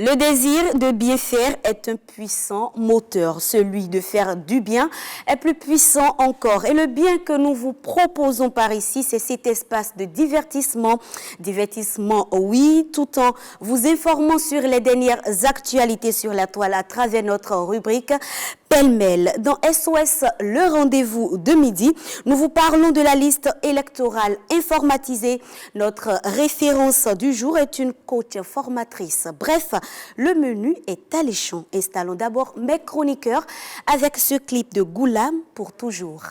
Le désir de bien faire est un puissant moteur. Celui de faire du bien est plus puissant encore. Et le bien que nous vous proposons par ici, c'est cet espace de divertissement. Divertissement, oui, tout en vous informant sur les dernières actualités sur la toile à travers notre rubrique Pêle-mêle. Dans SOS, le rendez-vous de midi, nous vous parlons de la liste électorale informatisée. Notre référence du jour est une coach formatrice. Bref, le menu est alléchant. Installons d'abord mes chroniqueurs avec ce clip de Goulam pour toujours.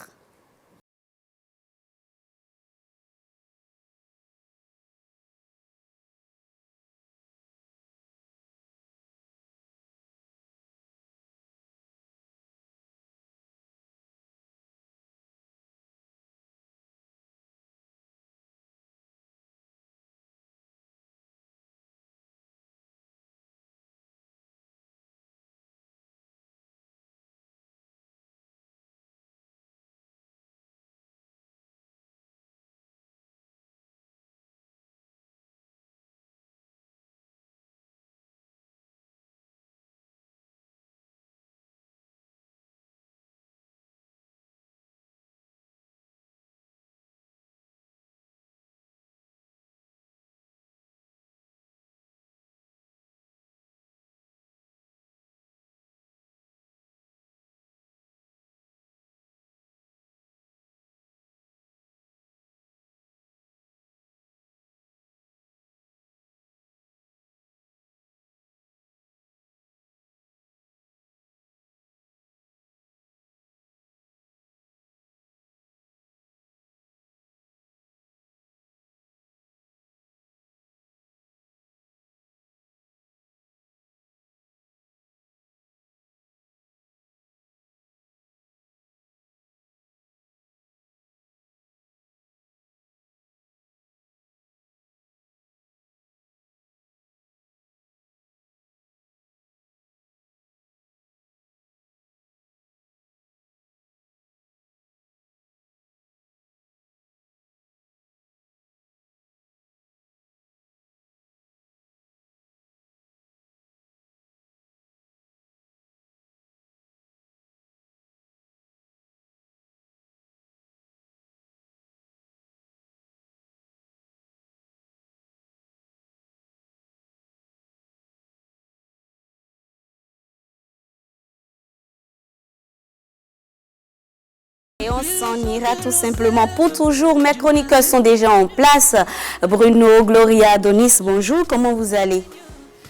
Et on s'en ira tout simplement pour toujours. Mes chroniqueurs sont déjà en place. Bruno, Gloria, Adonis, bonjour. Comment vous allez?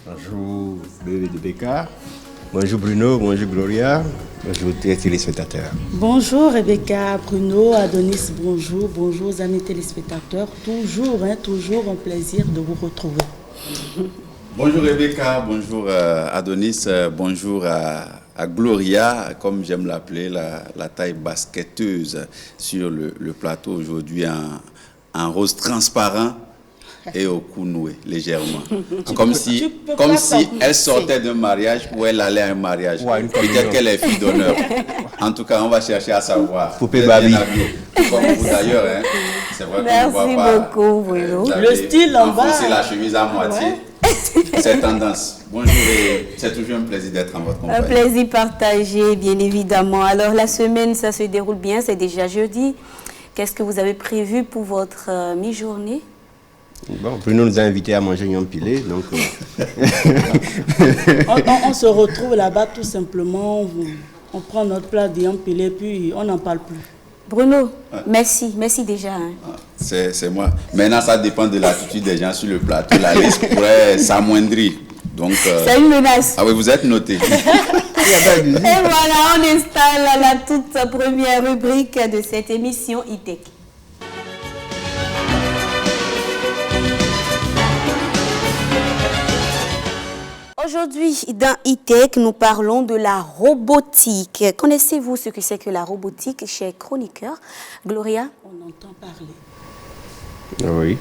Bonjour, bébé de Becca. Bonjour Bruno, bonjour Gloria. Bonjour téléspectateurs. Bonjour Rebecca, Bruno, Adonis, bonjour. Bonjour amis téléspectateurs. Toujours un plaisir de vous retrouver. Bonjour Rebecca, bonjour Adonis, bonjour à Gloria, comme j'aime l'appeler, la taille basketteuse sur le plateau aujourd'hui en rose transparent et au cou noué, légèrement. Comme si elle sortait d'un mariage ou elle allait à un mariage. Peut-être qu'elle est fille d'honneur. En tout cas, on va chercher à savoir. Poupée Barbie. Comme vous d'ailleurs, hein. C'est vrai qu'on Merci ne voit pas. beaucoup, Bruno. Le style en bas. Enfoncer la chemise à moitié. Ouais. C'est tendance. Bonjour et c'est toujours un plaisir d'être en votre compagnie. Un plaisir partagé, bien évidemment. Alors, la semaine, ça se déroule bien. C'est déjà jeudi. Qu'est-ce que vous avez prévu pour votre mi-journée? Bon, Bruno nous a invités à manger un pilé, donc... on se retrouve là-bas tout simplement, on prend notre plat de pilé, puis on n'en parle plus. Bruno, merci déjà. Hein. C'est moi. Maintenant, ça dépend de l'attitude des gens sur le plateau. La liste pourrait s'amoindrir. Donc, c'est une menace. Ah oui, vous êtes noté. Et voilà, on installe la toute première rubrique de cette émission E-Tech. Aujourd'hui, dans E-Tech, nous parlons de la robotique. Connaissez-vous ce que c'est que la robotique, chers chroniqueurs? Gloria? On entend parler. Oui.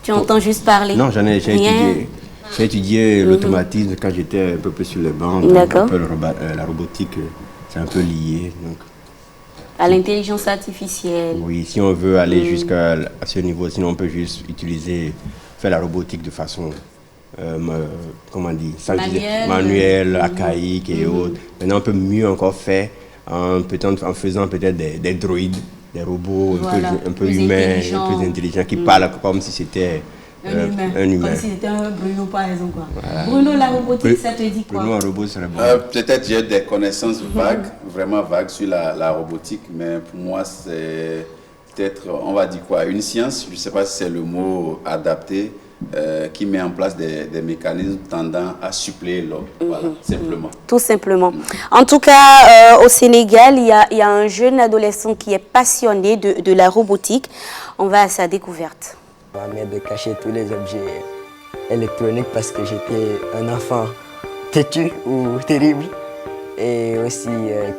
Tu entends juste parler? Non, j'ai étudié l'automatisme quand j'étais un peu plus sur les bancs. D'accord. La robotique, c'est un peu lié. Donc. À l'intelligence artificielle. Oui, si on veut aller jusqu'à ce niveau, sinon on peut juste faire la robotique de façon comment dire, Manuel, archaïques et autres. Maintenant, on peut mieux encore faire en faisant peut-être des droïdes, des robots un peu humains, plus intelligents, qui parlent comme si c'était un humain. Comme si c'était un Bruno, par exemple. Quoi. Voilà. Bruno, la robotique, ça te dit quoi? Bruno, un robot, serait bon. Peut-être j'ai des connaissances vagues, vraiment vagues sur la robotique, mais pour moi, c'est peut-être, on va dire quoi, une science, je ne sais pas si c'est le mot adapté, qui met en place des mécanismes tendant à suppléer l'homme, voilà, simplement. Tout simplement. En tout cas, au Sénégal, il y a un jeune adolescent qui est passionné de la robotique. On va à sa découverte. Ça m'a de cacher tous les objets électroniques parce que j'étais un enfant têtu ou terrible et aussi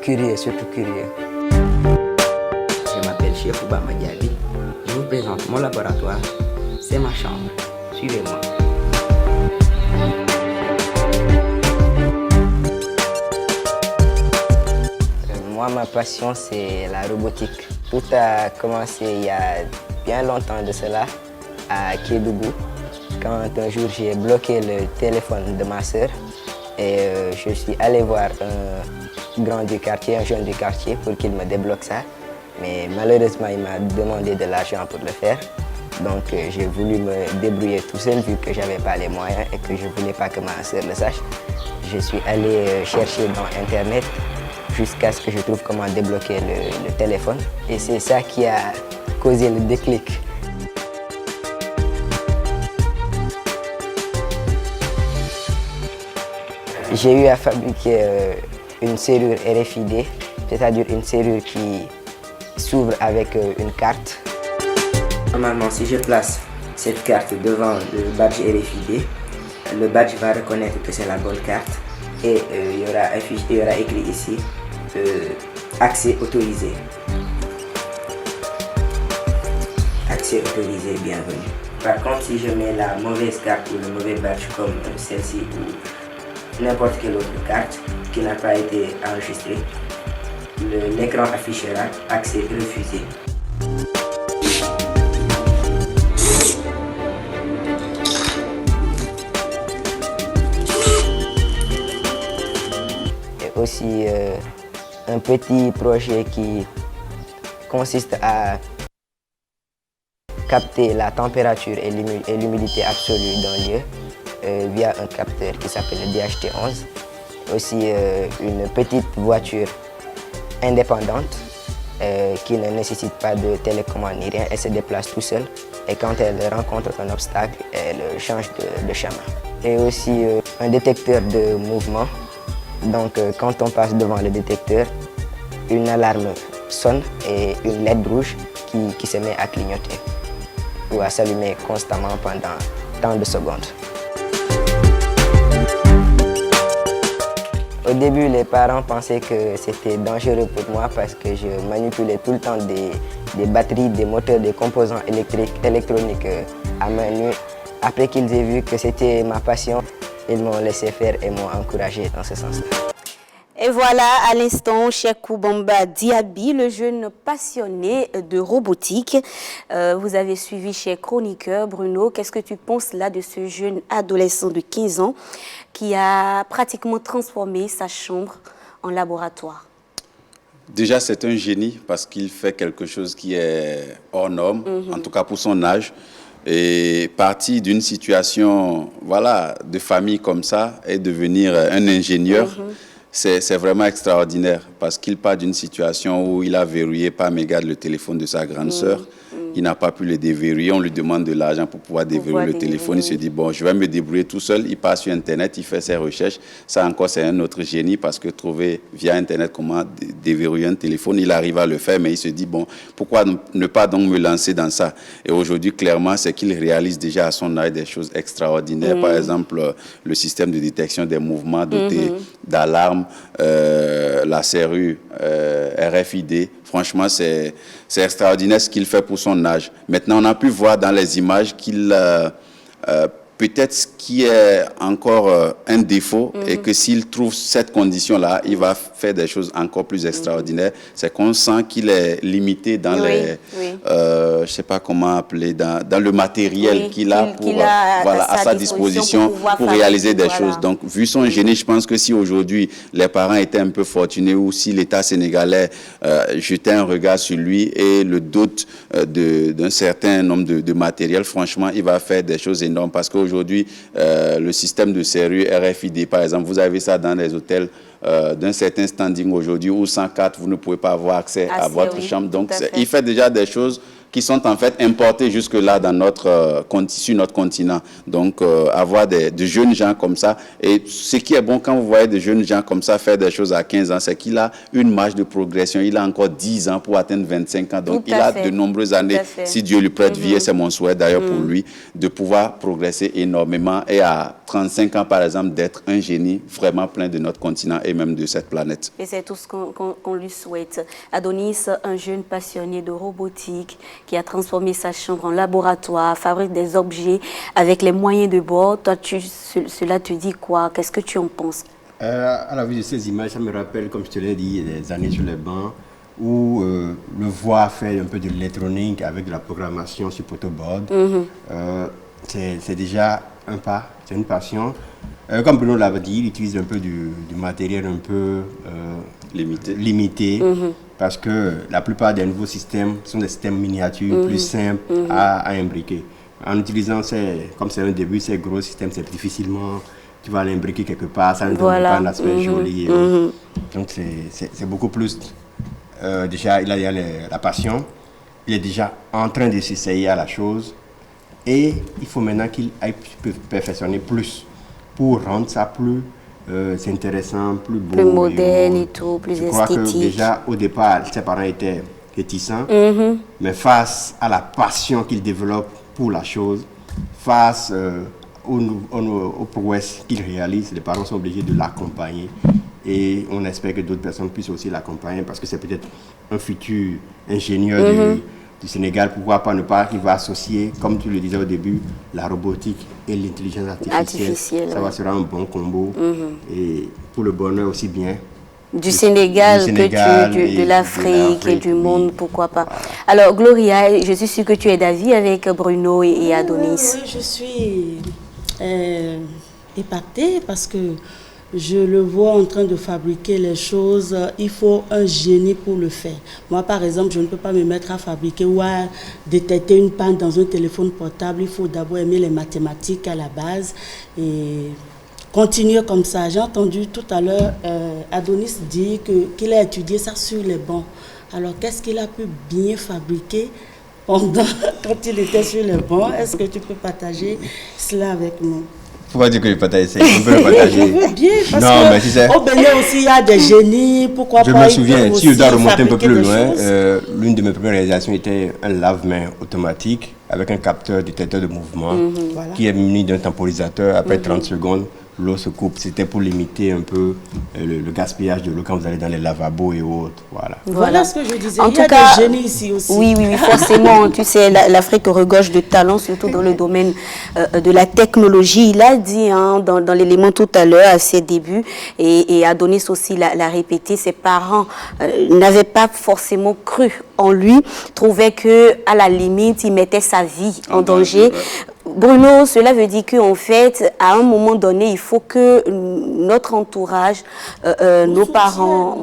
curieux, surtout curieux. Je m'appelle Cheikh Ouba Madiabi. Je vous présente mon laboratoire. C'est ma chambre. Suivez-moi. Moi, ma passion, c'est la robotique. Tout a commencé il y a bien longtemps de cela, à Kédougou, quand un jour j'ai bloqué le téléphone de ma sœur et je suis allé voir un grand du quartier, un jeune du quartier pour qu'il me débloque ça. Mais malheureusement, il m'a demandé de l'argent pour le faire. Donc j'ai voulu me débrouiller tout seul vu que je n'avais pas les moyens et que je ne voulais pas que ma sœur le sache. Je suis allé chercher dans Internet jusqu'à ce que je trouve comment débloquer le téléphone. Et c'est ça qui a causé le déclic. J'ai eu à fabriquer une serrure RFID, c'est-à-dire une serrure qui s'ouvre avec une carte. Normalement, si je place cette carte devant le badge RFID, le badge va reconnaître que c'est la bonne carte et il y aura écrit ici accès autorisé. Accès autorisé, bienvenue. Par contre, si je mets la mauvaise carte ou le mauvais badge comme celle-ci ou n'importe quelle autre carte qui n'a pas été enregistrée, l'écran affichera accès refusé. Et aussi un petit projet qui consiste à capter la température et l'humidité absolue d'un lieu via un capteur qui s'appelle le DHT11. Aussi une petite voiture indépendante qui ne nécessite pas de télécommande ni rien. Elle se déplace tout seule et quand elle rencontre un obstacle, elle change de chemin. Et aussi un détecteur de mouvement. Donc quand on passe devant le détecteur, une alarme sonne et une LED rouge qui se met à clignoter ou à s'allumer constamment pendant tant de secondes. Au début, les parents pensaient que c'était dangereux pour moi parce que je manipulais tout le temps des batteries, des moteurs, des composants électroniques à main nue. Après qu'ils aient vu que c'était ma passion, ils m'ont laissé faire et m'ont encouragé dans ce sens-là. Et voilà, à l'instant, Cheikh Ouba Diaby, le jeune passionné de robotique. Vous avez suivi chez Chroniqueur, Bruno. Qu'est-ce que tu penses là de ce jeune adolescent de 15 ans qui a pratiquement transformé sa chambre en laboratoire? Déjà, c'est un génie parce qu'il fait quelque chose qui est hors norme, en tout cas pour son âge. Et partir d'une situation de famille comme ça et devenir un ingénieur, c'est vraiment extraordinaire parce qu'il part d'une situation où il a verrouillé par mégarde le téléphone de sa grande sœur. Il n'a pas pu le déverrouiller. On lui demande de l'argent pour pouvoir déverrouiller le téléphone. Il se dit, bon, je vais me débrouiller tout seul. Il part sur Internet, il fait ses recherches. Ça encore, c'est un autre génie parce que trouver via Internet comment déverrouiller un téléphone, il arrive à le faire. Mais il se dit, bon, pourquoi ne pas donc me lancer dans ça? Et aujourd'hui, clairement, c'est qu'il réalise déjà à son âge des choses extraordinaires. Par exemple, le système de détection des mouvements doté d'alarmes, la serrure RFID. Franchement, c'est extraordinaire ce qu'il fait pour son âge. Maintenant, on a pu voir dans les images qu'il peut-être qui est encore un défaut et que s'il trouve cette condition-là, il va faire des choses encore plus extraordinaires. C'est qu'on sent qu'il est limité dans les, je sais pas comment appeler, dans le matériel qu'il a pour, à sa disposition pour réaliser des choses. Donc, vu son génie, je pense que si aujourd'hui les parents étaient un peu fortunés ou si l'État sénégalais jetait un regard sur lui et le doute d'un certain nombre de matériel, franchement, il va faire des choses énormes parce qu'aujourd'hui, le système de serrure RFID, par exemple, vous avez ça dans les hôtels d'un certain standing aujourd'hui où 104, vous ne pouvez pas avoir accès à votre chambre. Donc, il fait déjà des choses qui sont en fait importés jusque-là dans sur notre continent. Donc, avoir de jeunes gens comme ça. Et ce qui est bon quand vous voyez des jeunes gens comme ça faire des choses à 15 ans, c'est qu'il a une marge de progression. Il a encore 10 ans pour atteindre 25 ans. Donc, il a de nombreuses années, si Dieu lui prête vie, et c'est mon souhait d'ailleurs pour lui, de pouvoir progresser énormément. Et à 35 ans, par exemple, d'être un génie vraiment plein de notre continent et même de cette planète. Et c'est tout ce qu'on lui souhaite. Adonis, un jeune passionné de robotique, qui a transformé sa chambre en laboratoire, fabrique des objets avec les moyens de bord. Toi, cela te dit quoi? Qu'est-ce que tu en penses? À la vue de ces images, ça me rappelle, comme je te l'ai dit, des années sur les bancs, où le voir faire un peu de l'électronique avec de la programmation sur protoboard, c'est déjà un pas, c'est une passion. Comme Bruno l'avait dit, il utilise un peu du matériel un peu limité parce que la plupart des nouveaux systèmes sont des systèmes miniatures, plus simples à imbriquer. En utilisant, comme c'est un début, ces gros systèmes, c'est difficilement, tu vas l'imbriquer quelque part, ça ne donne pas un aspect joli. Donc c'est beaucoup plus, déjà il a la passion, il est déjà en train de s'essayer à la chose et il faut maintenant qu'il aille perfectionner plus pour rendre ça plus intéressant, plus beau. Plus moderne et tout, plus esthétique. Je crois que déjà, au départ, ses parents étaient réticents, mais face à la passion qu'il développe pour la chose, face aux prouesses qu'il réalise, les parents sont obligés de l'accompagner. Et on espère que d'autres personnes puissent aussi l'accompagner parce que c'est peut-être un futur ingénieur du Sénégal, pourquoi pas ne pas, qui va associer, comme tu le disais au début, la robotique et l'intelligence artificielle. Ça sera un bon combo. Et pour le bonheur aussi bien du Sénégal, de l'Afrique et du monde, pourquoi pas. Voilà. Alors, Gloria, je suis sûre que tu es d'avis avec Bruno et Adonis. Oui, je suis épatée parce que je le vois en train de fabriquer les choses. Il faut un génie pour le faire. Moi, par exemple, je ne peux pas me mettre à fabriquer ou à détecter une panne dans un téléphone portable. Il faut d'abord aimer les mathématiques à la base et continuer comme ça. J'ai entendu tout à l'heure Adonis dire qu'il a étudié ça sur les bancs. Alors, qu'est-ce qu'il a pu bien fabriquer quand il était sur les bancs? Est-ce que tu peux partager cela avec nous? Pourquoi dire que je partage ça? On peut le partager. Je veux bien, parce non, mais si au Bénin aussi, il y a des génies. Pourquoi je pas? Je me souviens, si je dois remonter un peu plus loin, l'une de mes premières réalisations était un lave-main automatique avec un capteur détecteur de mouvement qui est muni d'un temporisateur. Après 30 secondes, l'eau se coupe. C'était pour limiter un peu le gaspillage de l'eau quand vous allez dans les lavabos et autres. Voilà ce que je disais. Il y a des génies ici aussi. Oui, forcément. Tu sais, l'Afrique regorge de talents, surtout dans le domaine de la technologie. Il a dit dans l'élément tout à l'heure, à ses débuts, et Adonis aussi l'a répété, ses parents n'avaient pas forcément cru en lui, trouvaient qu'à la limite, il mettait sa vie en danger. Bruno, cela veut dire qu'en fait, à un moment donné, il faut que notre entourage, nos parents,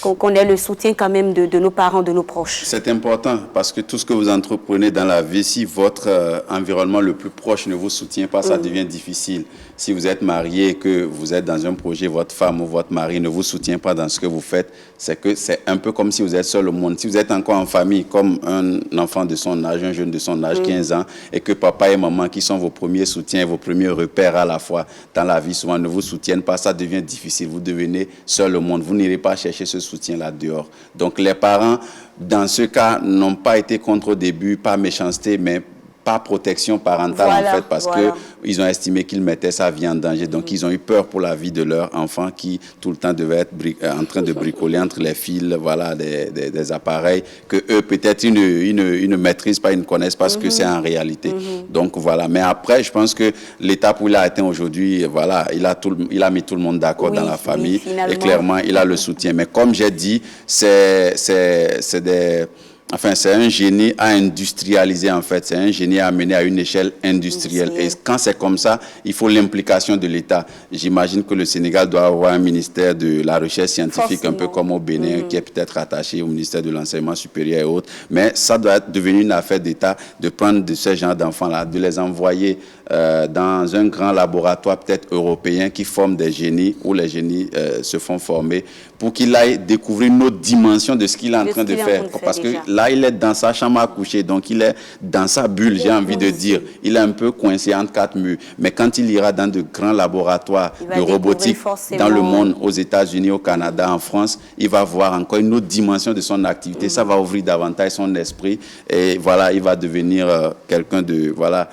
qu'on ait le soutien quand même de nos parents, de nos proches. C'est important parce que tout ce que vous entreprenez dans la vie, si votre environnement le plus proche ne vous soutient pas, ça devient difficile. Si vous êtes marié et que vous êtes dans un projet, votre femme ou votre mari ne vous soutient pas dans ce que vous faites, c'est que c'est un peu comme si vous êtes seul au monde. Si vous êtes encore en famille, comme un enfant de son âge, un jeune de son âge, 15 ans, et que papa et maman, qui sont vos premiers soutiens, vos premiers repères à la fois dans la vie, souvent ne vous soutiennent pas, ça devient difficile. Vous devenez seul au monde. Vous n'irez pas chercher ce soutien-là dehors. Donc les parents, dans ce cas, n'ont pas été contre au début, pas méchanceté, mais par protection parentale, en fait, parce qu'ils ont estimé qu'ils mettaient sa vie en danger. Donc, ils ont eu peur pour la vie de leur enfant qui, tout le temps, devait être en train de bricoler entre les fils, voilà, des appareils que eux, peut-être, ils ne maîtrisent pas, ils ne connaissent pas ce que c'est en réalité. Donc, voilà. Mais après, je pense que l'étape où il a atteint aujourd'hui, voilà, il a mis tout le monde d'accord dans la famille. Et clairement, il a le soutien. Mais comme j'ai dit, c'est un génie à industrialiser, en fait. C'est un génie à amener à une échelle industrielle. Et quand c'est comme ça, il faut l'implication de l'État. J'imagine que le Sénégal doit avoir un ministère de la recherche scientifique, un peu comme au Bénin, qui est peut-être attaché au ministère de l'enseignement supérieur et autres. Mais ça doit être devenu une affaire d'État de prendre de ce genre d'enfants-là, de les envoyer dans un grand laboratoire peut-être européen qui forme des génies, où les génies se font former, pour qu'il aille découvrir une autre dimension de ce qu'il est en train de faire. Parce que là, il est dans sa chambre à coucher, donc il est dans sa bulle, j'ai envie de dire. Il est un peu coincé entre 4 murs. Mais quand il ira dans de grands laboratoires de robotique dans le monde, aux États-Unis, au Canada, en France, il va voir encore une autre dimension de son activité. Ça va ouvrir davantage son esprit et voilà, il va devenir quelqu'un de... voilà,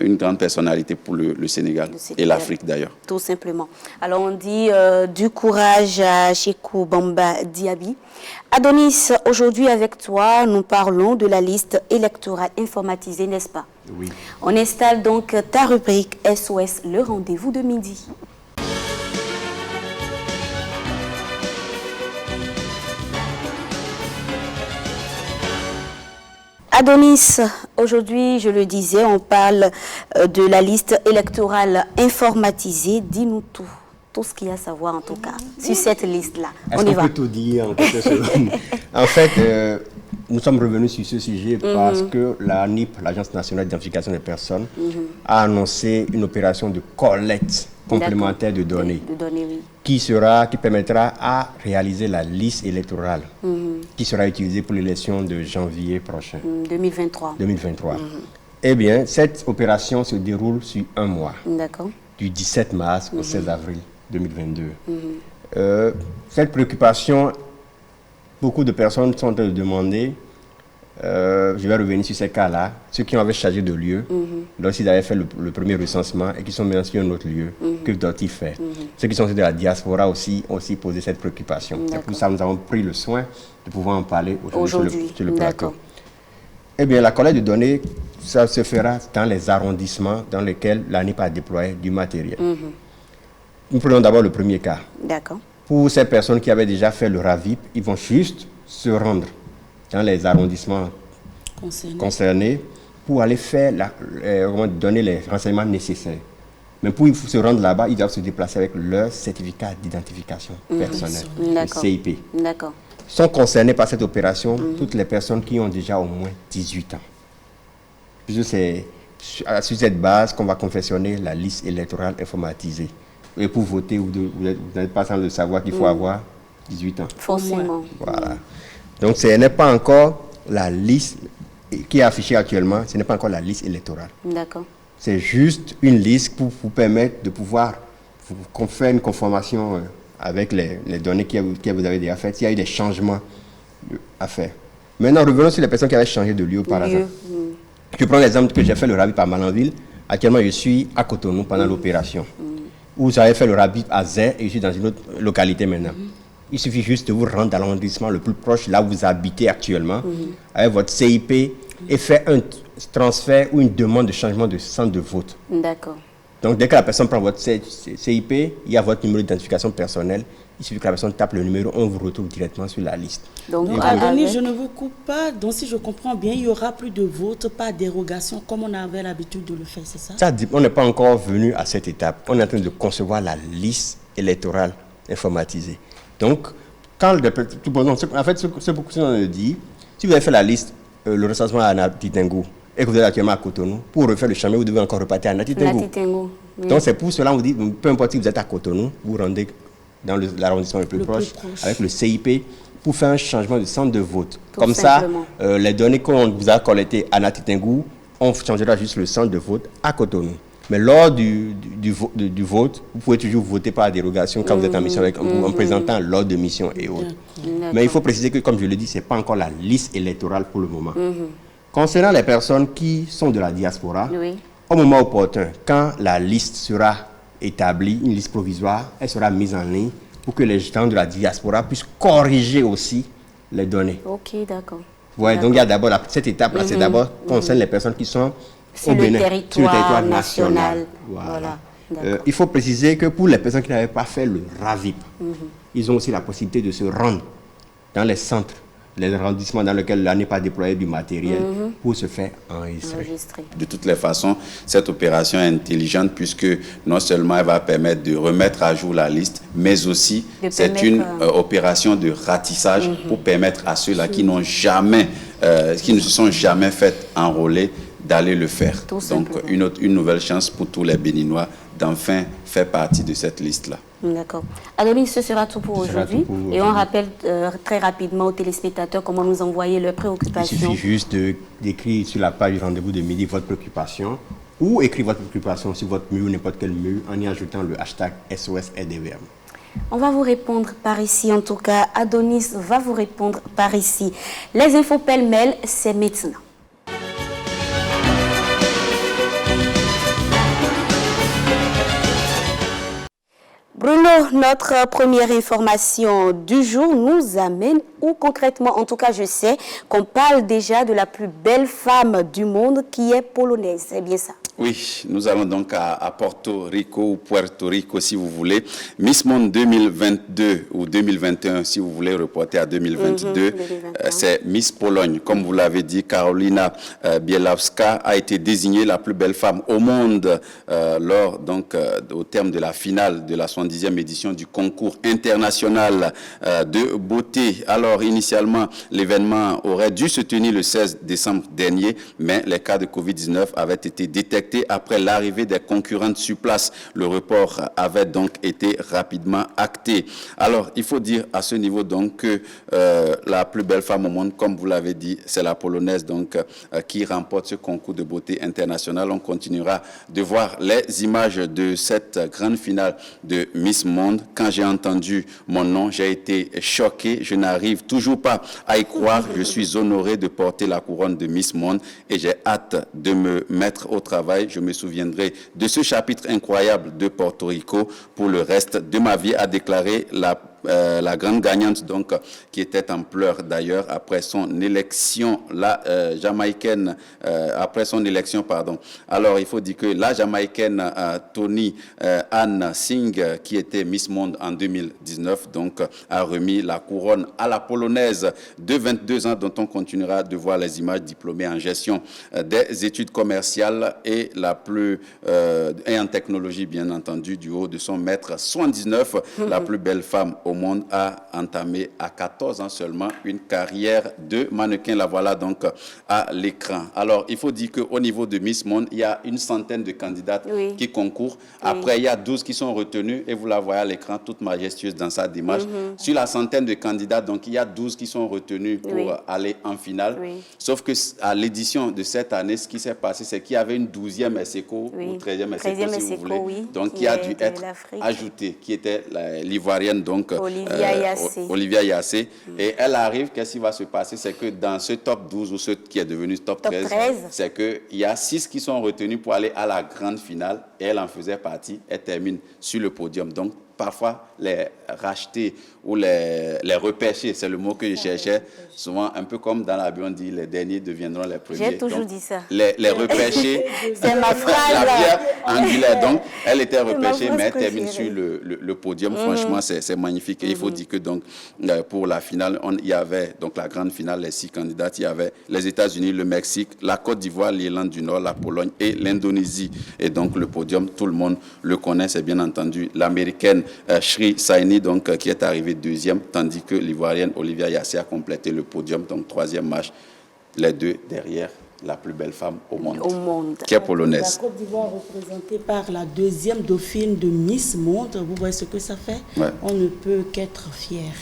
une grande personnalité pour le Sénégal et l'Afrique d'ailleurs. Tout simplement. Alors on dit du courage à Sékou Bamba Diaby. Adonis, aujourd'hui avec toi, nous parlons de la liste électorale informatisée, n'est-ce pas? Oui. On installe donc ta rubrique SOS, le rendez-vous de midi. Adonis, aujourd'hui, je le disais, on parle de la liste électorale informatisée. Dis-nous tout ce qu'il y a à savoir en tout cas sur cette liste-là. Est-ce qu'on peut tout dire en quelque sorte? En fait, nous sommes revenus sur ce sujet parce que la NIP, l'Agence nationale d'identification des personnes, a annoncé une opération de collecte complémentaire de données, oui. qui permettra à réaliser la liste électorale qui sera utilisée pour l'élection de janvier prochain. 2023. Eh bien, cette opération se déroule sur un mois. D'accord. Du 17 mars au 16 avril 2022. Cette préoccupation, beaucoup de personnes sont en train de demander, je vais revenir sur ces cas-là, ceux qui avaient changé de lieu, lorsqu'ils avaient fait le premier recensement et qui sont maintenant sur un autre lieu, que doivent-ils faire? Ceux qui sont de la diaspora aussi ont aussi posé cette préoccupation. C'est pour ça que nous avons pris le soin de pouvoir en parler aujourd'hui sur le plateau. Eh bien, la collecte de données, ça se fera dans les arrondissements dans lesquels l'ANIP a déployé du matériel. Nous prenons d'abord le premier cas. D'accord. Pour ces personnes qui avaient déjà fait le RAVIP, ils vont juste se rendre dans les arrondissements concernés pour aller faire donner les renseignements nécessaires. Mais pour se rendre là-bas, ils doivent se déplacer avec leur certificat d'identification personnelle, le CIP. D'accord. Sont concernées par cette opération toutes les personnes qui ont déjà au moins 18 ans. Puisque c'est sur cette base qu'on va confectionner la liste électorale informatisée. Et pour voter, vous n'êtes pas sans le savoir qu'il faut avoir 18 ans. Forcément. Voilà. Donc ce n'est pas encore la liste qui est affichée actuellement, ce n'est pas encore la liste électorale. D'accord. C'est juste une liste pour vous permettre de pouvoir faire une conformation avec les données que vous avez déjà faites, s'il y a eu des changements à faire. Maintenant, revenons sur les personnes qui avaient changé de lieu par hasard. Je prends l'exemple que j'ai fait le RAVIP à Malanville. Actuellement, je suis à Cotonou pendant l'opération. Où j'avais fait le RAVIP à Zé et je suis dans une autre localité maintenant. Il suffit juste de vous rendre dans l'arrondissement le plus proche, là où vous habitez actuellement, avec votre CIP et faire un transfert ou une demande de changement de centre de vote. D'accord. Donc, dès que la personne prend votre CIP, il y a votre numéro d'identification personnelle. Il suffit que la personne tape le numéro, on vous retrouve directement sur la liste. Donc, Adonis, je ne vous coupe pas. Donc, si je comprends bien, il n'y aura plus de vote par dérogation comme on avait l'habitude de le faire, c'est ça? On n'est pas encore venu à cette étape. On est en train de concevoir la liste électorale informatisée. Donc, en fait, ce beaucoup de gens dit, si vous avez fait la liste, le recensement à Nati Tengu, et que vous êtes actuellement à Cotonou, pour refaire le chemin, vous devez encore repartir à Nati Tengu. Oui. Donc, c'est pour cela qu'on vous dit, peu importe si vous êtes à Cotonou, vous rendez dans l'arrondissement le plus proche, avec le CIP, pour faire un changement de centre de vote. Comme simplement. Ça, les données qu'on vous a collectées à Nati Tengu, on changera juste le centre de vote à Cotonou. Mais lors du vote, vous pouvez toujours voter par dérogation quand vous êtes en mission en présentant l'ordre de mission et autres. Mais il faut préciser que, comme je l'ai dit, ce n'est pas encore la liste électorale pour le moment. Concernant les personnes qui sont de la diaspora, Oui. au moment opportun, quand la liste sera établie, une liste provisoire, elle sera mise en ligne pour que les gens de la diaspora puissent corriger aussi les données. Ok, d'accord. Ouais, donc il y a d'abord cette étape-là, c'est d'abord concerne les personnes qui sont au Bénin, sur le territoire national. Voilà. Il faut préciser que pour les personnes qui n'avaient pas fait le RAVIP, ils ont aussi la possibilité de se rendre dans les centres, les arrondissements dans lesquels là n'est pas déployé du matériel pour se faire enregistrer. De toutes les façons, cette opération est intelligente puisque non seulement elle va permettre de remettre à jour la liste, mais aussi c'est une opération de ratissage pour permettre à ceux-là qui n'ont jamais, qui ne se sont jamais fait enrôler d'aller le faire. Donc une nouvelle chance pour tous les Béninois d'enfin faire partie de cette liste-là. D'accord. Adonis, ce sera tout pour aujourd'hui. Et on rappelle très rapidement aux téléspectateurs comment nous envoyer leurs préoccupations. Il suffit juste d'écrire sur la page du rendez-vous de midi votre préoccupation ou écrire votre préoccupation sur votre mur ou n'importe quel mur en y ajoutant le hashtag SOSRDVM. On va vous répondre par ici. En tout cas, Adonis va vous répondre par ici. Les infos pêle-mêle, c'est maintenant. Bruno, notre première information du jour nous amène où concrètement, en tout cas je sais qu'on parle déjà de la plus belle femme du monde qui est polonaise, c'est bien ça? Oui, nous allons donc à Porto Rico ou Puerto Rico si vous voulez. Miss Monde 2022 ou 2021 si vous voulez reporter à 2022, c'est Miss Pologne. Comme vous l'avez dit, Karolina Bielawska a été désignée la plus belle femme au monde lors donc au terme de la finale de la 70e édition du concours international de beauté. Alors initialement, l'événement aurait dû se tenir le 16 décembre dernier, mais les cas de Covid-19 avaient été détectés après l'arrivée des concurrentes sur place. Le report avait donc été rapidement acté. Alors, il faut dire à ce niveau donc que la plus belle femme au monde, comme vous l'avez dit, c'est la Polonaise donc qui remporte ce concours de beauté international. On continuera de voir les images de cette grande finale de Miss Monde. Quand j'ai entendu mon nom, j'ai été choqué. Je n'arrive toujours pas à y croire. Je suis honoré de porter la couronne de Miss Monde et j'ai hâte de me mettre au travail. Je me souviendrai de ce chapitre incroyable de Porto Rico pour le reste de ma vie, a déclaré la grande gagnante, donc, qui était en pleurs d'ailleurs après son élection, la Jamaïcaine, après son élection, pardon. Alors, il faut dire que la Jamaïcaine Toni Ann Singh, qui était Miss Monde en 2019, donc, a remis la couronne à la Polonaise de 22 ans, dont on continuera de voir les images, diplômée en gestion des études commerciales et et en technologie, bien entendu, du haut de son mètre 79, la plus belle femme au monde a entamé à 14 ans seulement une carrière de mannequin. La voilà donc à l'écran. Alors, il faut dire qu'au niveau de Miss Monde, il y a une centaine de candidates qui concourent. Après, il y a 12 qui sont retenues et vous la voyez à l'écran, toute majestueuse dans sa démarche. Sur la centaine de candidates, donc, il y a 12 qui sont retenus pour aller en finale. Sauf qu'à l'édition de cette année, ce qui s'est passé, c'est qu'il y avait une 12e SECO ou 13e SECO, si vous voulez. Donc, qui a dû être ajoutée, qui était l'Ivoirienne, donc, Olivia Yassé. Et elle arrive, qu'est-ce qui va se passer? C'est que dans ce top 12 ou ce qui est devenu top 13, c'est qu'il y a 6 qui sont retenus pour aller à la grande finale et elle en faisait partie. Elle termine sur le podium. Donc, parfois, les racheter ou les repêcher, c'est le mot que je cherchais. Souvent, un peu comme dans l'avion, on dit les derniers deviendront les premiers. J'ai toujours dit ça. Les repêcher, c'est ma phrase. La pierre angulaire. Donc, elle était repêchée, mais elle termine sur le podium. Franchement, c'est magnifique. Et il faut dire que donc, pour la finale, il y avait donc la grande finale, les 6 candidates. Il y avait les États-Unis, le Mexique, la Côte d'Ivoire, l'Irlande du Nord, la Pologne et l'Indonésie. Et donc, le podium, tout le monde le connaît. C'est bien entendu l'Américaine Shri Saini, donc, qui est arrivée 2e, tandis que l'Ivoirienne Olivia Yassé a complété le podium, donc 3e match, les deux derrière la plus belle femme au monde. Qui est polonaise. La Côte d'Ivoire représentée par la 2e dauphine de Miss Monde, vous voyez ce que ça fait? On ne peut qu'être fier.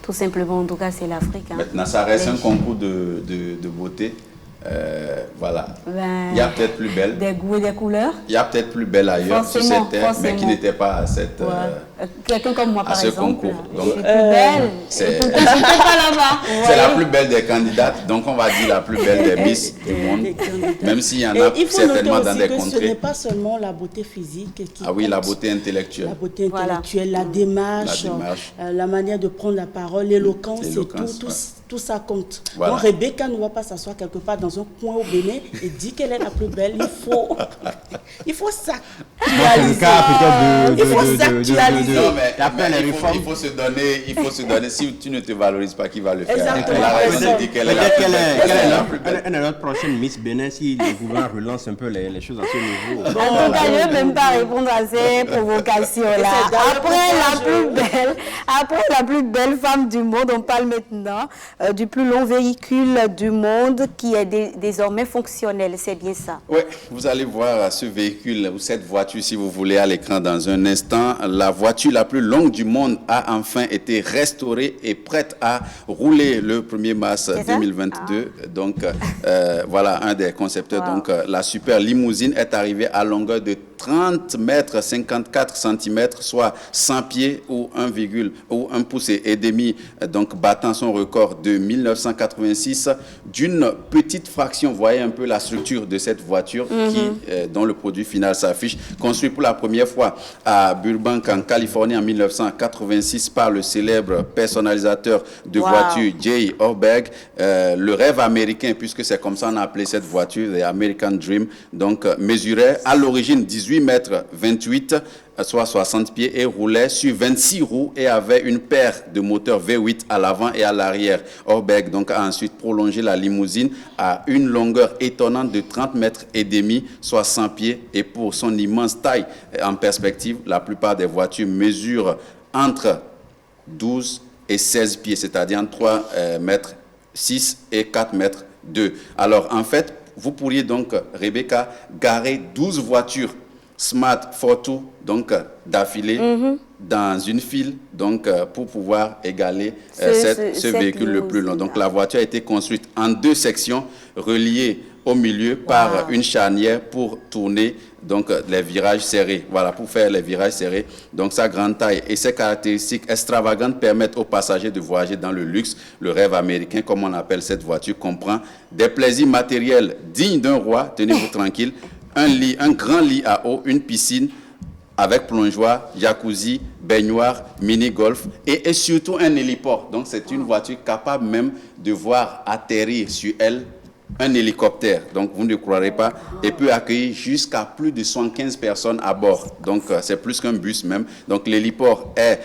Tout simplement, en tout cas, c'est l'Afrique. Maintenant, ça reste un concours de beauté. Voilà. Il y a peut-être plus belle. Des goûts et des couleurs. Il y a peut-être plus belle ailleurs sur cette terre, mais qui n'était pas à cette... Quelqu'un comme moi, par exemple. Concours. Donc, plus belle. C'est pas là-bas. C'est la plus belle des candidates, donc on va dire la plus belle des Miss du monde, même s'il y en a certainement dans des contrées. Ce n'est pas seulement la beauté physique qui oui, la beauté intellectuelle. La beauté intellectuelle, la démarche, la manière de prendre la parole, l'éloquence, tout ça compte. Voilà. Donc Rebecca ne va pas s'asseoir quelque part dans un coin au Bénin et dire qu'elle est la plus belle. Il faut s'actualiser. Il faut s'actualiser. Non, mais il faut se donner. Si tu ne te valorises pas, qui va le faire? Exactement. Elle est notre prochaine Miss Bénin si le gouvernement relance un peu les choses à ce niveau. En tout cas, je ne vais même pas répondre à ces provocations-là. Après la plus belle femme du monde, on parle maintenant du plus long véhicule du monde qui est désormais fonctionnel. C'est bien ça? Oui, vous allez voir ce véhicule ou cette voiture, si vous voulez, à l'écran dans un instant. La voiture la plus longue du monde a enfin été restaurée et prête à rouler le 1er mars 2022. Donc, voilà un des concepteurs. Wow. Donc, la super limousine est arrivée à longueur de 30 mètres 54 cm, soit 100 pieds ou 1 pouce et demi, donc battant son record de 1986 d'une petite fraction. Vous voyez un peu la structure de cette voiture dont le produit final s'affiche. Construit pour la première fois à Burbank, en Californie, en 1986 par le célèbre personnalisateur de voitures Jay Ohrberg. Le rêve américain, puisque c'est comme ça on a appelé cette voiture, the American Dream, donc mesurait à l'origine 18 mètres 28, soit 60 pieds, et roulait sur 26 roues et avait une paire de moteurs V8 à l'avant et à l'arrière. Ohrberg donc a ensuite prolongé la limousine à une longueur étonnante de 30 mètres et demi, soit 100 pieds, et pour son immense taille en perspective, la plupart des voitures mesurent entre 12 et 16 pieds, c'est-à-dire entre 3 mètres 6 et 4 mètres 2. Alors en fait, vous pourriez donc, Rebecca, garer 12 voitures Smart Fortwo, donc d'affilée, dans une file, donc pour pouvoir égaler ce véhicule le plus long. Donc la voiture a été construite en 2 sections, reliées au milieu par une charnière pour tourner donc les virages serrés. Voilà, pour faire les virages serrés. Donc sa grande taille et ses caractéristiques extravagantes permettent aux passagers de voyager dans le luxe. Le rêve américain, comme on appelle cette voiture, comprend des plaisirs matériels dignes d'un roi, tenez-vous tranquille, un grand lit à eau, une piscine avec plongeoir, jacuzzi, baignoire, mini-golf et surtout un héliport. Donc c'est une voiture capable même de voir atterrir sur elle un hélicoptère. Donc vous ne croirez pas, et peut accueillir jusqu'à plus de 115 personnes à bord. Donc c'est plus qu'un bus même. Donc l'héliport est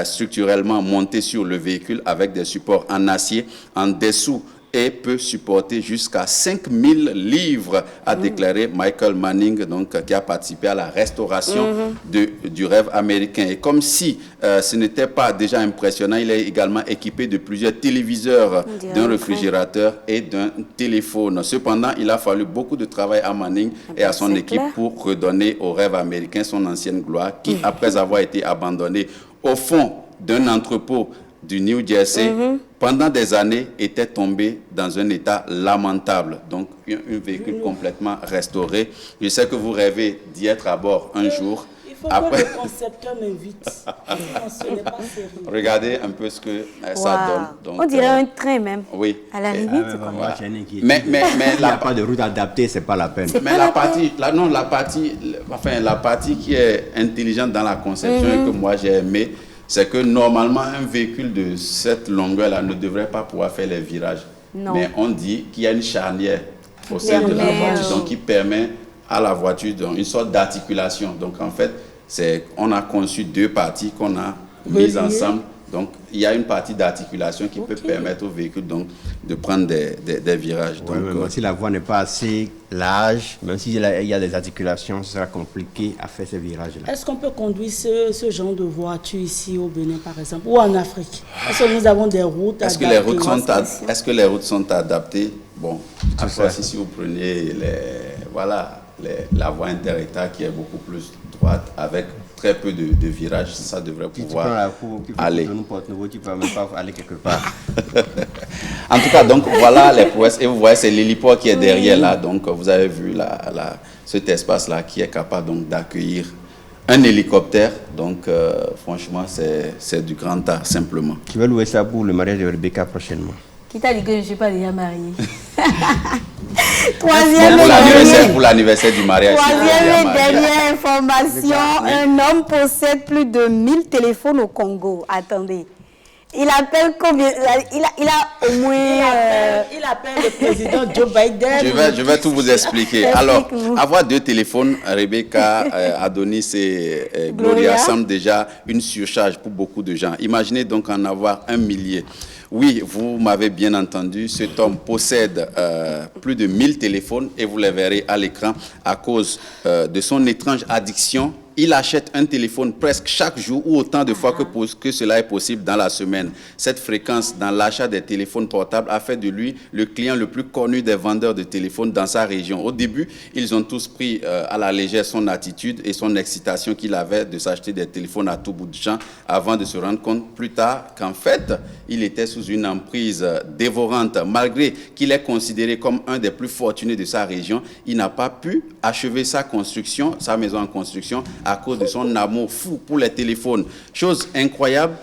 structurellement monté sur le véhicule avec des supports en acier en dessous et peut supporter jusqu'à 5000 livres, a déclaré Michael Manning, donc, qui a participé à la restauration du rêve américain. Et comme si ce n'était pas déjà impressionnant, il est également équipé de plusieurs téléviseurs, d'un réfrigérateur et d'un téléphone. Cependant, il a fallu beaucoup de travail à Manning et à son équipe pour redonner au rêve américain son ancienne gloire, qui, après avoir été abandonné au fond d'un entrepôt du New Jersey, pendant des années, était tombé dans un état lamentable. Donc, un véhicule complètement restauré. Je sais que vous rêvez d'y être à bord un jour. Il faut que le concepteur m'invite. Ce n'est pas sérieux. Regardez un peu ce que ça donne. Donc, on dirait un train même. Oui. À la limite. Mais il n'y a pas de route adaptée, c'est pas la peine. Mais la partie qui est intelligente dans la conception et que moi j'ai aimé, c'est que normalement, un véhicule de cette longueur-là ne devrait pas pouvoir faire les virages. Non. Mais on dit qu'il y a une charnière au sein de la voiture, donc qui permet à la voiture une sorte d'articulation. Donc en fait, on a conçu 2 parties qu'on a mises ensemble. Donc il y a une partie d'articulation qui peut permettre au véhicule donc, de prendre des virages. Donc, si la voie n'est pas assez large, même s'il y a des articulations, ce sera compliqué à faire ces virages-là. Est-ce qu'on peut conduire ce genre de voiture ici au Bénin, par exemple, ou en Afrique? Est-ce que nous avons des routes adaptées? Est-ce que les routes sont adaptées? Bon, toutefois, si vous prenez la voie inter-État qui est beaucoup plus droite avec très peu de virages, ça devrait pouvoir aller. Tu peux même pas aller quelque part. En tout cas, donc voilà les prouesses. Et vous voyez, c'est l'héliport qui est derrière là. Donc vous avez vu cet espace-là qui est capable donc d'accueillir un hélicoptère. Donc franchement, c'est du grand art simplement. Tu vas louer ça pour le mariage de Rebecca prochainement. Qui t'a dit que je ne suis pas déjà mariée? Pour l'anniversaire du mariage. Troisième et dernière information, un homme possède plus de 1000 téléphones au Congo. Attendez. Il appelle combien? Il a au moins... Il appelle le président Joe Biden. Je vais tout vous expliquer. Alors, avoir 2 téléphones, Rebecca, Adonis et Gloria, semble déjà une surcharge pour beaucoup de gens. Imaginez donc en avoir 1 millier. Oui, vous m'avez bien entendu, cet homme possède plus de 1000 téléphones et vous les verrez à l'écran à cause de son étrange addiction. Il achète un téléphone presque chaque jour ou autant de fois que cela est possible dans la semaine. Cette fréquence dans l'achat des téléphones portables a fait de lui le client le plus connu des vendeurs de téléphones dans sa région. Au début, ils ont tous pris à la légère son attitude et son excitation qu'il avait de s'acheter des téléphones à tout bout de champ avant de se rendre compte plus tard qu'en fait, il était sous une emprise dévorante. Malgré qu'il est considéré comme un des plus fortunés de sa région, il n'a pas pu achever sa maison en construction, à cause de son amour fou pour les téléphones. Chose incroyable,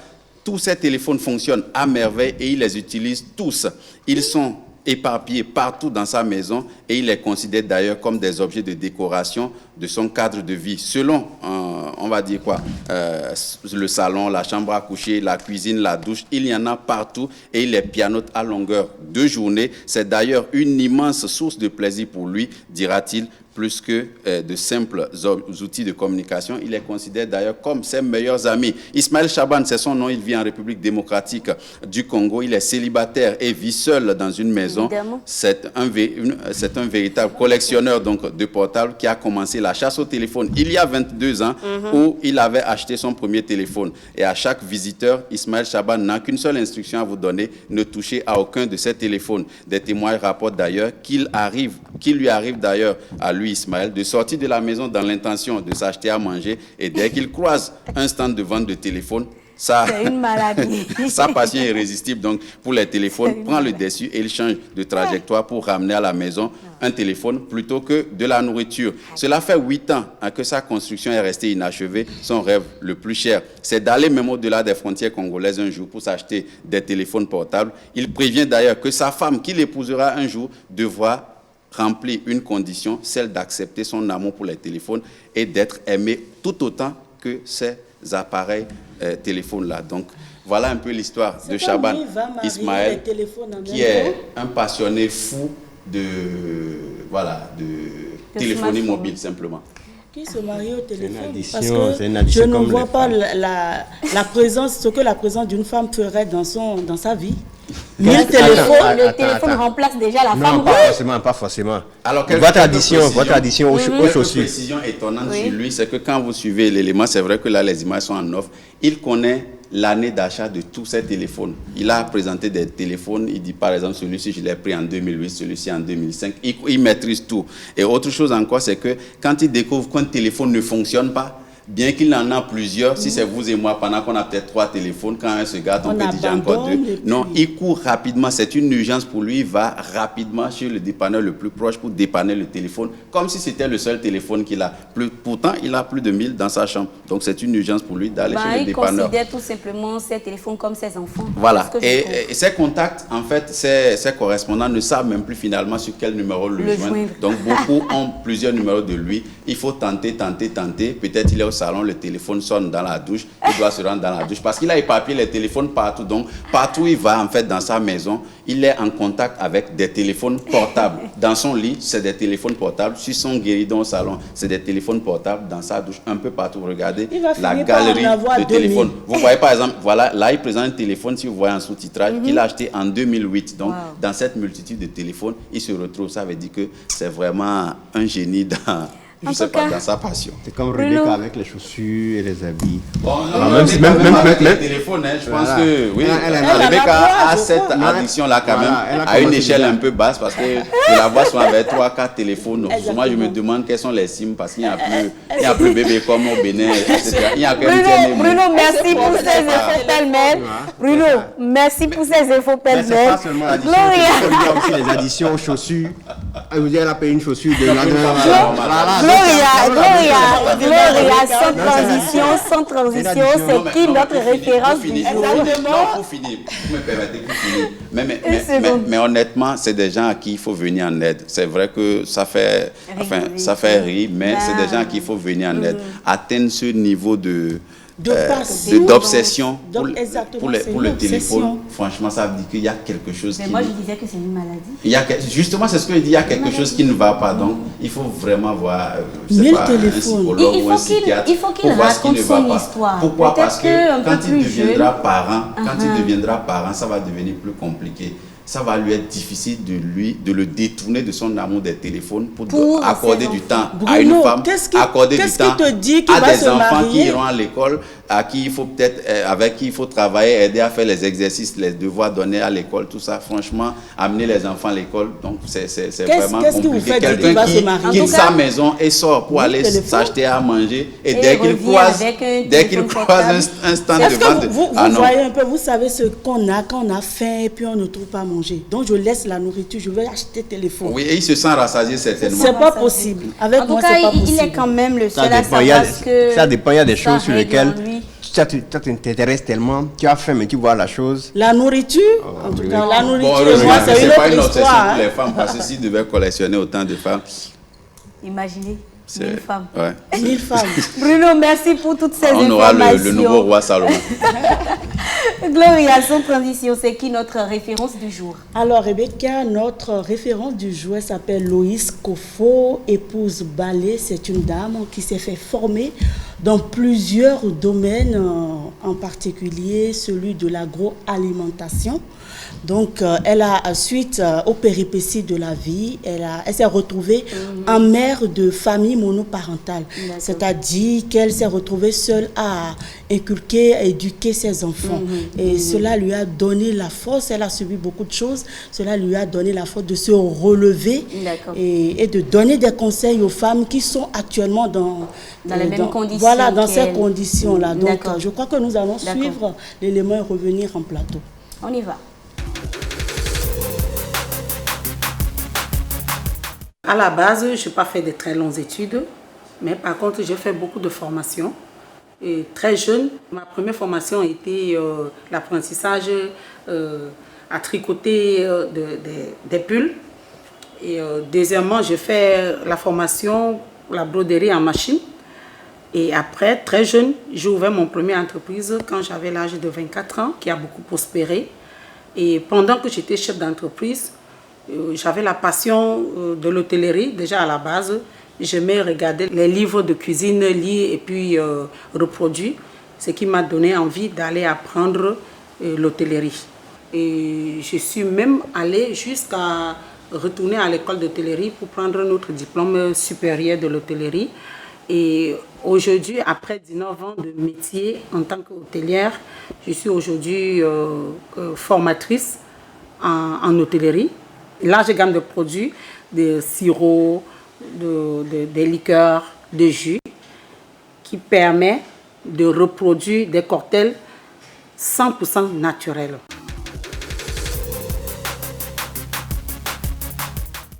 tous ces téléphones fonctionnent à merveille et il les utilise tous. Ils sont éparpillés partout dans sa maison et il les considère d'ailleurs comme des objets de décoration de son cadre de vie. Selon, on va dire quoi, le salon, la chambre à coucher, la cuisine, la douche, il y en a partout et il les pianote à longueur de journée. C'est d'ailleurs une immense source de plaisir pour lui, dira-t-il, plus que de simples outils de communication. Il les considère d'ailleurs comme ses meilleurs amis. Ismaël Chaban, c'est son nom, il vit en République démocratique du Congo. Il est célibataire et vit seul dans une maison. C'est un véritable collectionneur donc, de portables qui a commencé la chasse au téléphone il y a 22 ans où il avait acheté son premier téléphone. Et à chaque visiteur, Ismaël Chaban n'a qu'une seule instruction à vous donner, ne touchez à aucun de ces téléphones. Des témoins rapportent d'ailleurs qu'il lui arrive d'ailleurs à lui, Ismaël, de sortir de la maison dans l'intention de s'acheter à manger et dès qu'il croise un stand de vente de téléphone, c'est une maladie. Sa passion irrésistible donc, pour les téléphones prend le dessus et il change de trajectoire pour ramener à la maison un téléphone plutôt que de la nourriture. Cela fait 8 ans que sa construction est restée inachevée. Son rêve le plus cher, c'est d'aller même au-delà des frontières congolaises un jour pour s'acheter des téléphones portables. Il prévient d'ailleurs que sa femme, qu'il épousera un jour, devra remplir une condition, celle d'accepter son amour pour les téléphones et d'être aimé tout autant que ces appareils téléphones-là. Donc, voilà un peu l'histoire de Chaban Ismaël, qui est un passionné fou de téléphonie mobile, simplement. Qui se marie au téléphone? Parce que je ne vois pas la présence, ce que la présence d'une femme ferait dans sa vie. Le téléphone remplace déjà la femme. Non, pas forcément. Alors, votre addition aux chaussures. Une précision étonnante sur lui, c'est que quand vous suivez l'élément, c'est vrai que là, les images sont en off, il connaît l'année d'achat de tous ces téléphones. Il a présenté des téléphones, il dit par exemple, celui-ci, je l'ai pris en 2008, celui-ci en 2005. Il maîtrise tout. Et autre chose encore, c'est que quand il découvre qu'un téléphone ne fonctionne pas, bien qu'il en a plusieurs, si c'est vous et moi, pendant qu'on a peut-être 3 téléphones, quand un se gâte, on peut déjà encore 2. Non, il court rapidement, c'est une urgence pour lui, il va rapidement chez le dépanneur le plus proche pour dépanner le téléphone, comme si c'était le seul téléphone qu'il a. Pourtant, il a plus de 1000 dans sa chambre, donc c'est une urgence pour lui d'aller chez le dépanneur. Il considère tout simplement ses téléphones comme ses enfants. Voilà, et ses contacts, en fait, ses correspondants ne savent même plus finalement sur quel numéro le joindre. Donc beaucoup ont plusieurs numéros de lui, il faut tenter, peut-être il est au salon, le téléphone sonne dans la douche, il doit se rendre dans la douche parce qu'il a éparpillé les téléphones partout. Donc, partout où il va, en fait, dans sa maison, il est en contact avec des téléphones portables. Dans son lit, c'est des téléphones portables. Sur son guéridon au salon, c'est des téléphones portables. Dans sa douche, un peu partout, regardez la galerie de téléphones. Vous voyez, par exemple, voilà, là, il présente un téléphone, si vous voyez en sous-titrage, qu'il a acheté en 2008. Donc, dans cette multitude de téléphones, il se retrouve. Ça veut dire que c'est vraiment un génie dans Je ne sais pas, dans sa passion. C'est comme Rebecca avec les chaussures et les habits. Bon, non, même avec le téléphone, hein, je pense que oui. Rebecca a cette addiction-là quand même, à une échelle un peu basse, parce que je la vois souvent avec 3-4 téléphones. Moi, je me demande quels sont les SIM, parce qu'il n'y a plus bébé comme au Bénin, etc. Il y a Bruno, merci pour ces infos pêle-mêle. Bruno, merci pour ces infos pêle-mêle. C'est pas seulement l'addition, il y a aussi les additions aux chaussures. Vous allez payer une chaussure de la Gloria, sans transition, c'est qui notre référence du jour? Non, pour finir, vous me permettez pour finir. Mais honnêtement, c'est des gens à qui il faut venir en aide. C'est vrai que ça fait rire, mais c'est des gens à qui il faut venir en aide. Atteindre ce niveau d'obsession pour le téléphone, franchement, ça veut dire qu'il y a quelque chose moi, je disais que c'est une maladie. Justement, c'est ce que je dis, il y a quelque chose qui ne va pas. Donc, il faut vraiment voir un psychologue ou un psychiatre. Il faut qu'il raconte son histoire. Pourquoi? Parce que quand il deviendra parent, ça va devenir plus compliqué. Ça va lui être difficile de le détourner de son amour des téléphones pour accorder du temps à une femme, accorder du temps à des enfants qui iront à l'école, avec qui il faut travailler, aider à faire les exercices, les devoirs donnés à l'école, tout ça. Franchement, amener les enfants à l'école, donc c'est vraiment compliqué. Quelqu'un qui quitte sa maison et sort pour aller s'acheter à manger, et dès qu'il croise un stand de vente, vous voyez un peu, vous savez ce qu'on a quand on a faim et puis on ne trouve pas à manger. Donc je laisse la nourriture, je vais acheter téléphone. Oui, et il se sent rassasié certainement. C'est pas possible. Avec moi, c'est pas possible. Il est quand même le seul à savoir que ça dépend, il y a des choses sur lesquelles ça t'intéresse tellement, tu as faim mais tu vois la chose. La nourriture, en tout cas, la nourriture, c'est pas une obsession pour les femmes, parce que s'ils devaient collectionner autant de femmes. Imaginez. 1000 femmes. Ouais. 1000 femmes. Bruno, merci pour toutes ces informations. On aura le nouveau roi Salomon. Gloria, sans transition, c'est qui notre référence du jour? Alors, Rebecca, notre référence du jour s'appelle Loïs Kofo, épouse Balé. C'est une dame qui s'est fait former dans plusieurs domaines, en particulier celui de l'agroalimentation. Donc, elle a, suite aux péripéties de la vie, elle s'est retrouvée en mère de famille monoparentale. C'est-à-dire qu'elle s'est retrouvée seule à inculquer, à éduquer ses enfants. Et cela lui a donné la force, elle a subi beaucoup de choses, cela lui a donné la force de se relever et de donner des conseils aux femmes qui sont actuellement dans les mêmes conditions. Voilà, dans ces conditions-là. Donc, je crois que nous allons suivre l'élément et revenir en plateau. On y va. À la base, je n'ai pas fait de très longues études, mais par contre, j'ai fait beaucoup de formations. Et très jeune, ma première formation a été l'apprentissage à tricoter des pulls. Et deuxièmement, j'ai fait la formation, la broderie en machine. Et après, très jeune, j'ai ouvert mon première entreprise quand j'avais l'âge de 24 ans, qui a beaucoup prospéré. Et pendant que j'étais chef d'entreprise, j'avais la passion de l'hôtellerie, déjà à la base. J'aimais regarder les livres de cuisine, lire et puis reproduire, ce qui m'a donné envie d'aller apprendre l'hôtellerie. Et je suis même allée jusqu'à retourner à l'école d'hôtellerie pour prendre notre diplôme supérieur de l'hôtellerie. Et aujourd'hui, après 19 ans de métier en tant qu'hôtelière, je suis aujourd'hui formatrice en hôtellerie. Large gamme de produits, de sirops, des liqueurs, de jus, qui permet de reproduire des cocktails 100% naturels.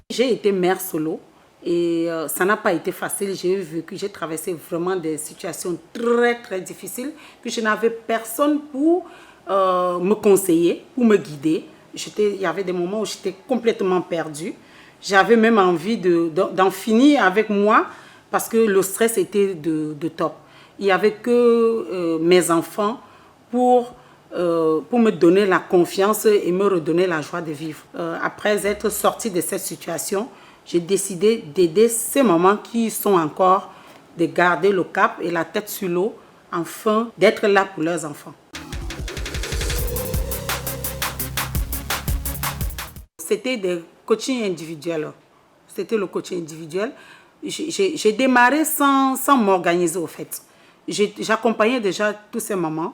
J'ai été mère solo et ça n'a pas été facile. J'ai traversé vraiment des situations très très difficiles, que je n'avais personne pour me conseiller, pour me guider. Il y avait des moments où j'étais complètement perdue. J'avais même envie d'en finir avec moi parce que le stress était de top. Il n'y avait que mes enfants pour me donner la confiance et me redonner la joie de vivre. Après être sortie de cette situation, j'ai décidé d'aider ces mamans qui sont encore, de garder le cap et la tête sur l'eau, afin d'être là pour leurs enfants. C'était des coachings individuels. C'était le coaching individuel. j'ai démarré sans m'organiser, au fait. J'accompagnais déjà tous ces mamans.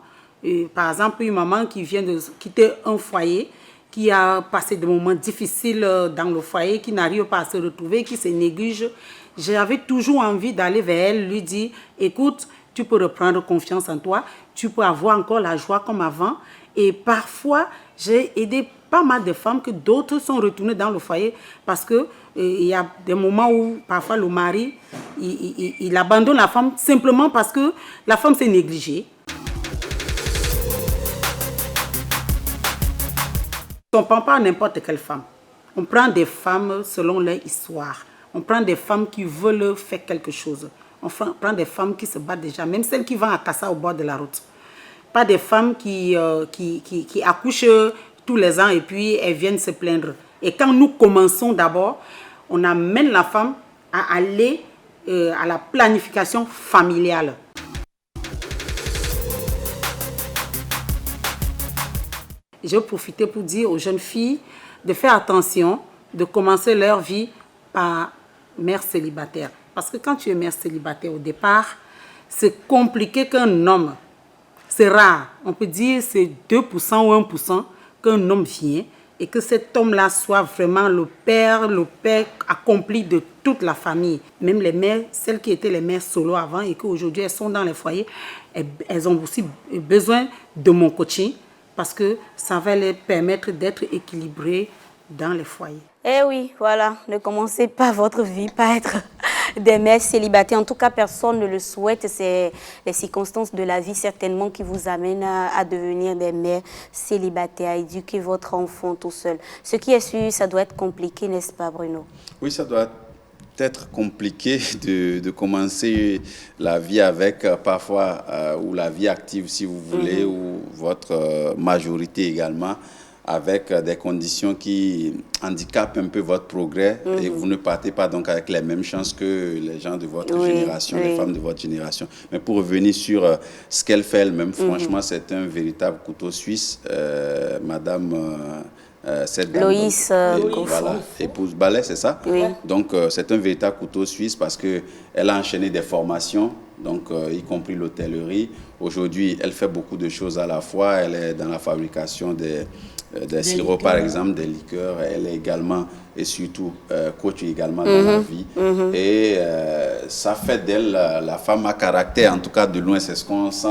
Par exemple, une maman qui vient de quitter un foyer, qui a passé des moments difficiles dans le foyer, qui n'arrive pas à se retrouver, qui se néglige. J'avais toujours envie d'aller vers elle, lui dire, écoute, tu peux reprendre confiance en toi, tu peux avoir encore la joie comme avant. Et parfois, j'ai aidé pas mal de femmes que d'autres sont retournées dans le foyer parce que il y a des moments où parfois le mari, il abandonne la femme simplement parce que la femme s'est négligée. On ne prend pas n'importe quelle femme. On prend des femmes selon leur histoire. On prend des femmes qui veulent faire quelque chose. On prend des femmes qui se battent déjà, même celles qui vont à Kassa au bord de la route. Pas des femmes qui accouchent tous les ans et puis elles viennent se plaindre. Et quand nous commençons d'abord, on amène la femme à aller à la planification familiale. Je vais profiter pour dire aux jeunes filles de faire attention, de commencer leur vie par mère célibataire. Parce que quand tu es mère célibataire au départ, c'est compliqué qu'un homme, c'est rare, on peut dire c'est 2% ou 1% qu'un homme vient et que cet homme-là soit vraiment le père accompli de toute la famille. Même les mères, celles qui étaient les mères solo avant et qu'aujourd'hui elles sont dans les foyers, elles ont aussi besoin de mon coaching parce que ça va les permettre d'être équilibrées dans les foyers. Eh oui, voilà, ne commencez pas votre vie par être des mères célibataires. En tout cas, personne ne le souhaite. C'est les circonstances de la vie certainement qui vous amènent à devenir des mères célibataires, à éduquer votre enfant tout seul. Ce qui est sûr, ça doit être compliqué, n'est-ce pas, Bruno? Oui, ça doit être compliqué de commencer la vie avec parfois, ou la vie active si vous voulez, ou votre majorité également, avec des conditions qui handicapent un peu votre progrès et vous ne partez pas donc avec les mêmes chances que les gens de votre génération, les femmes de votre génération. Mais pour revenir sur ce qu'elle fait elle-même, franchement, c'est un véritable couteau suisse. Madame... Loïs, voilà, épouse Ballet, c'est ça? Oui. Donc, c'est un véritable couteau suisse parce qu'elle a enchaîné des formations, donc, y compris l'hôtellerie. Aujourd'hui, elle fait beaucoup de choses à la fois. Elle est dans la fabrication des sirops, par exemple, des liqueurs. Elle est également et surtout coach également dans la vie. Et ça fait d'elle la femme à caractère, en tout cas de loin, c'est ce qu'on sent,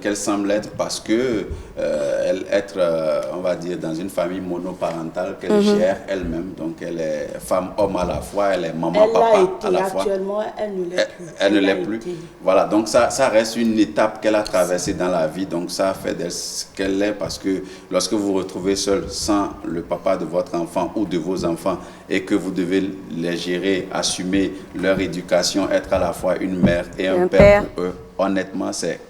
qu'elle semble être parce que elle être, on va dire, dans une famille monoparentale qu'elle gère elle-même. Donc elle est femme-homme à la fois, elle est maman-papa à la fois. Actuellement, elle ne l'est plus. Elle ne l'est plus. Voilà, donc ça reste une étape qu'elle a traversée dans la vie. Donc ça fait d'elle ce qu'elle est parce que lorsque vous vous retrouvez seul sans le papa de votre enfant ou de vos enfants et que vous devez les gérer, assumer leur éducation, être à la fois une mère et un père pour eux, honnêtement, c'est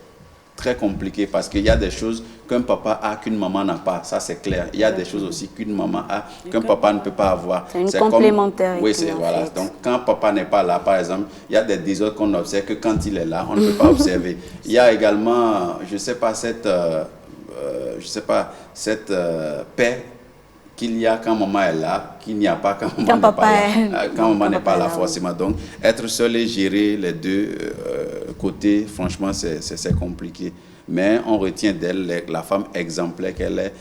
très compliqué parce qu'il y a des choses qu'un papa a qu'une maman n'a pas, ça c'est clair. Il y a des choses aussi qu'une maman a qu'un papa ne peut pas avoir. C'est une complémentarité. Oui, c'est voilà. Donc quand papa n'est pas là, par exemple, il y a des désordres qu'on observe que quand il est là, on ne peut pas observer. Il y a également, je sais pas cette paix qu'il y a quand maman est là, qu'il n'y a pas quand maman n'est pas là forcément. Donc, être seul et gérer les deux côtés, franchement, c'est compliqué. Mais on retient d'elle la femme exemplaire qu'elle est,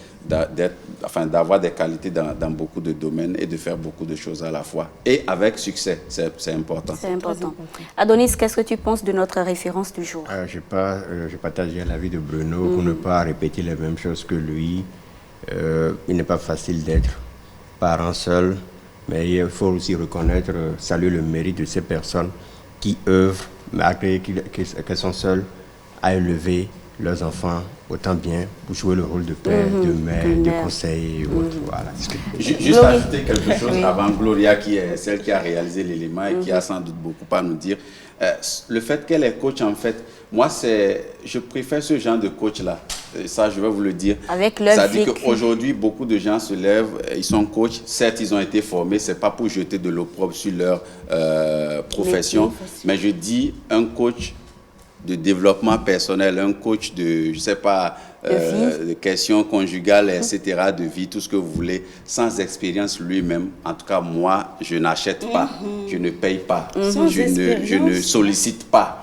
d'avoir des qualités dans beaucoup de domaines et de faire beaucoup de choses à la fois. Et avec succès, c'est important. C'est important. Adonis, qu'est-ce que tu penses de notre référence du jour? Je partage l'avis de Bruno pour ne pas répéter les mêmes choses que lui. Il n'est pas facile d'être parent seul, mais il faut aussi reconnaître, saluer le mérite de ces personnes qui œuvrent, malgré qu'elles sont seules, à élever leurs enfants autant bien pour jouer le rôle de père, de mère, de conseiller et autres. Voilà. Juste ajouter quelque chose avant Gloria, qui est celle qui a réalisé l'élément et qui a sans doute beaucoup à nous dire. Le fait qu'elle est coach, en fait, moi, je préfère ce genre de coach-là. Ça, je vais vous le dire. Avec leur vécu. C'est-à-dire qu'aujourd'hui, beaucoup de gens se lèvent, ils sont coachs. Certes, ils ont été formés. Ce n'est pas pour jeter de l'opprobre sur leur profession. Mais je dis, un coach de développement personnel, un coach de, je sais pas, de questions conjugales, etc., de vie, tout ce que vous voulez, sans expérience lui-même. En tout cas, moi, je n'achète pas, je ne paye pas, je ne sollicite pas.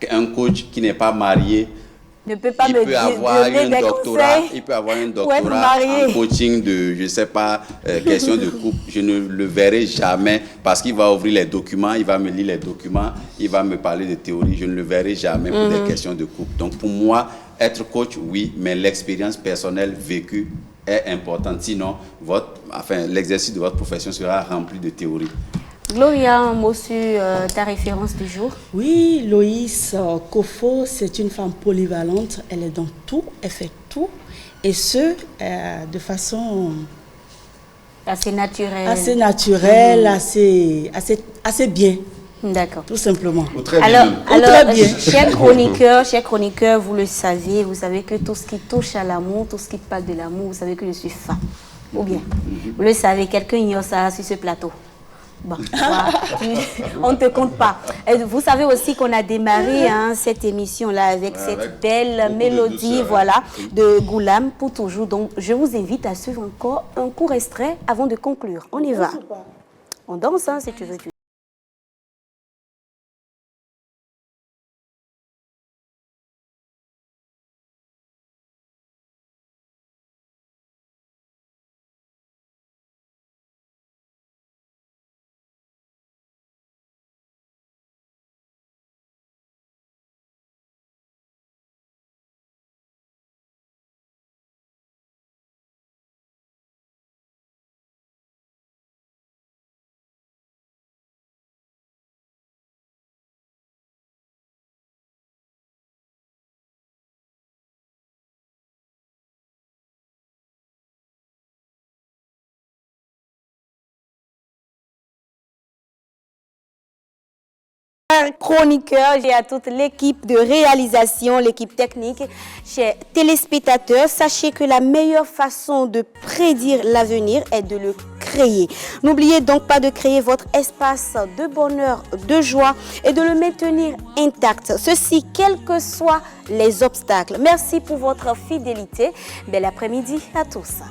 Un coach qui n'est pas marié, ne peut pas il peut avoir un doctorat, il peut avoir un doctorat en coaching de, je ne sais pas, question de couple. Je ne le verrai jamais parce qu'il va ouvrir les documents, il va me lire les documents, il va me parler de théorie. Je ne le verrai jamais pour des questions de couple. Donc pour moi, être coach, oui, mais l'expérience personnelle vécue est importante. Sinon, l'exercice de votre profession sera rempli de théorie. Gloria, un mot sur ta référence du jour. Oui, Loïs Kofo, c'est une femme polyvalente. Elle est dans tout, elle fait tout. Et ce, de façon... assez naturelle. Assez naturelle, assez bien. D'accord. Tout simplement. Alors, chers chroniqueurs, vous le savez, vous savez que tout ce qui touche à l'amour, tout ce qui parle de l'amour, vous savez que je suis femme. Ou bien, vous le savez, quelqu'un ignore ça sur ce plateau. Bon, on ne te compte pas. Et vous savez aussi qu'on a démarré cette émission-là avec cette belle mélodie de Goulam pour toujours. Donc, je vous invite à suivre encore un court extrait avant de conclure. On y va. On danse, si tu veux. Chroniqueurs et à toute l'équipe de réalisation, l'équipe technique, chers téléspectateurs, sachez que la meilleure façon de prédire l'avenir est de le créer. N'oubliez donc pas de créer votre espace de bonheur, de joie et de le maintenir intact. Ceci, quels que soient les obstacles. Merci pour votre fidélité. Bel après-midi à tous.